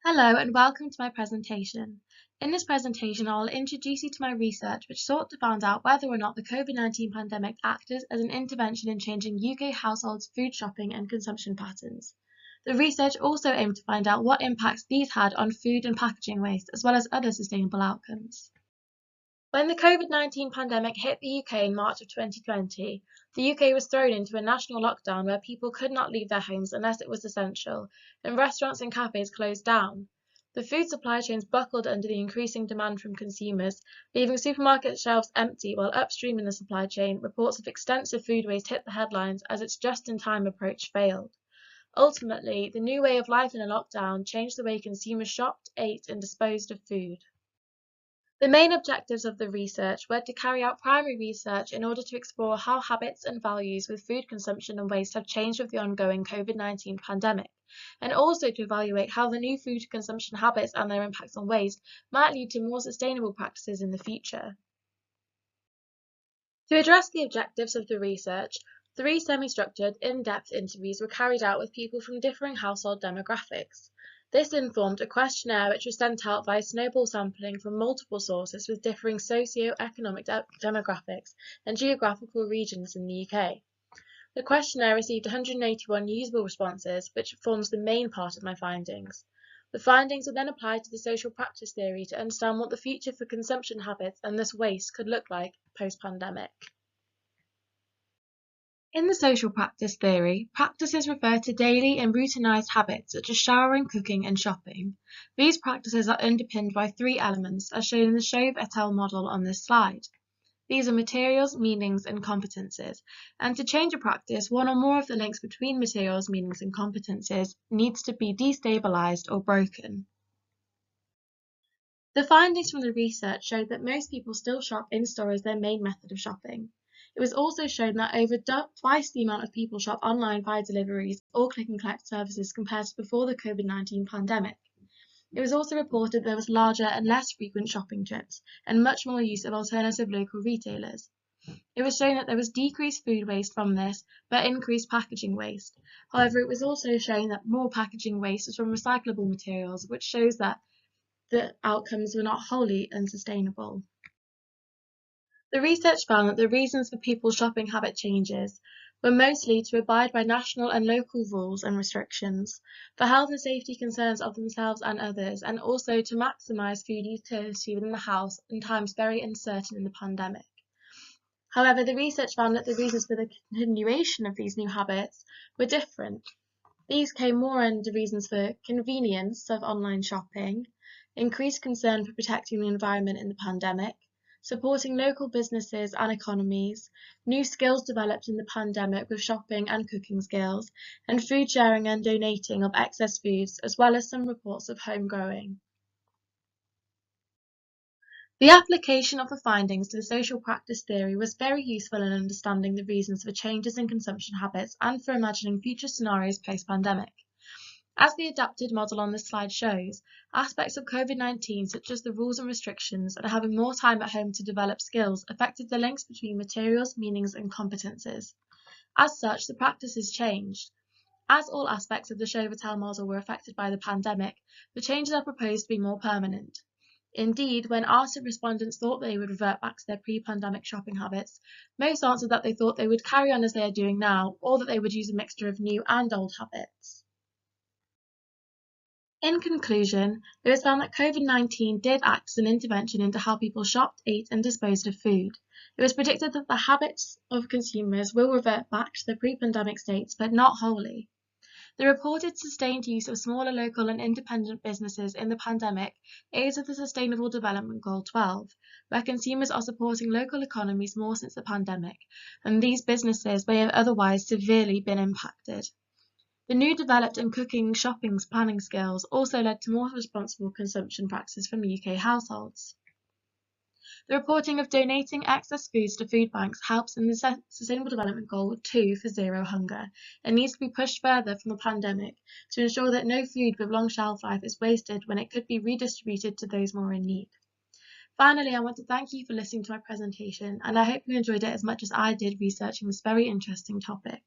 Hello and welcome to my presentation. In this presentation, I will introduce you to my research which sought to find out whether or not the COVID-19 pandemic acted as an intervention in changing UK households' food shopping and consumption patterns. The research also aimed to find out what impacts these had on food and packaging waste, as well as other sustainable outcomes. When the COVID-19 pandemic hit the UK in March of 2020, the UK was thrown into a national lockdown where people could not leave their homes unless it was essential, and restaurants and cafes closed down. The food supply chains buckled under the increasing demand from consumers, leaving supermarket shelves empty, while upstream in the supply chain, reports of extensive food waste hit the headlines as its just-in-time approach failed. Ultimately, the new way of life in a lockdown changed the way consumers shopped, ate, and disposed of food. The main objectives of the research were to carry out primary research in order to explore how habits and values with food consumption and waste have changed with the ongoing COVID-19 pandemic, and also to evaluate how the new food consumption habits and their impacts on waste might lead to more sustainable practices in the future. To address the objectives of the research, 3 semi-structured, in-depth interviews were carried out with people from differing household demographics. This informed a questionnaire which was sent out via snowball sampling from multiple sources with differing socio-economic demographics and geographical regions in the UK. The questionnaire received 181 usable responses, which forms the main part of my findings. The findings were then applied to the social practice theory to understand what the future for consumption habits and thus waste could look like post-pandemic. In the social practice theory, practices refer to daily and routinized habits such as showering, cooking, and shopping. These practices are underpinned by 3 elements, as shown in the Shove et al. Model on this slide. These are materials, meanings, and competences, and to change a practice, one or more of the links between materials, meanings, and competences needs to be destabilized or broken. The findings from the research showed that most people still shop in-store as their main method of shopping. It was also shown that over twice the amount of people shop online via deliveries or click and collect services compared to before the COVID-19 pandemic. It was also reported there was larger and less frequent shopping trips and much more use of alternative local retailers. It was shown that there was decreased food waste from this, but increased packaging waste. However, it was also shown that more packaging waste was from recyclable materials, which shows that the outcomes were not wholly unsustainable. The research found that the reasons for people's shopping habit changes were mostly to abide by national and local rules and restrictions, for health and safety concerns of themselves and others, and also to maximise food utility within the house in times very uncertain in the pandemic. However, the research found that the reasons for the continuation of these new habits were different. These came more under reasons for convenience of online shopping, increased concern for protecting the environment in the pandemic, supporting local businesses and economies, new skills developed in the pandemic with shopping and cooking skills, and food sharing and donating of excess foods, as well as some reports of home growing. The application of the findings to the social practice theory was very useful in understanding the reasons for changes in consumption habits and for imagining future scenarios post-pandemic. As the adapted model on this slide shows, aspects of COVID-19 such as the rules and restrictions and having more time at home to develop skills affected the links between materials, meanings and competences. As such, the practices changed. As all aspects of the Shove et al. Model were affected by the pandemic, the changes are proposed to be more permanent. Indeed, when asked if respondents thought they would revert back to their pre-pandemic shopping habits, most answered that they thought they would carry on as they are doing now, or that they would use a mixture of new and old habits. In conclusion, it was found that COVID-19 did act as an intervention into how people shopped, ate and disposed of food. It was predicted that the habits of consumers will revert back to their pre-pandemic states, but not wholly. The reported sustained use of smaller local and independent businesses in the pandemic aids with the Sustainable Development Goal 12, where consumers are supporting local economies more since the pandemic, and these businesses may have otherwise severely been impacted. The new developed and cooking shopping planning skills also led to more responsible consumption practices from UK households. The reporting of donating excess foods to food banks helps in the Sustainable Development Goal 2 for zero hunger and needs to be pushed further from the pandemic to ensure that no food with long shelf life is wasted when it could be redistributed to those more in need. Finally, I want to thank you for listening to my presentation, and I hope you enjoyed it as much as I did researching this very interesting topic.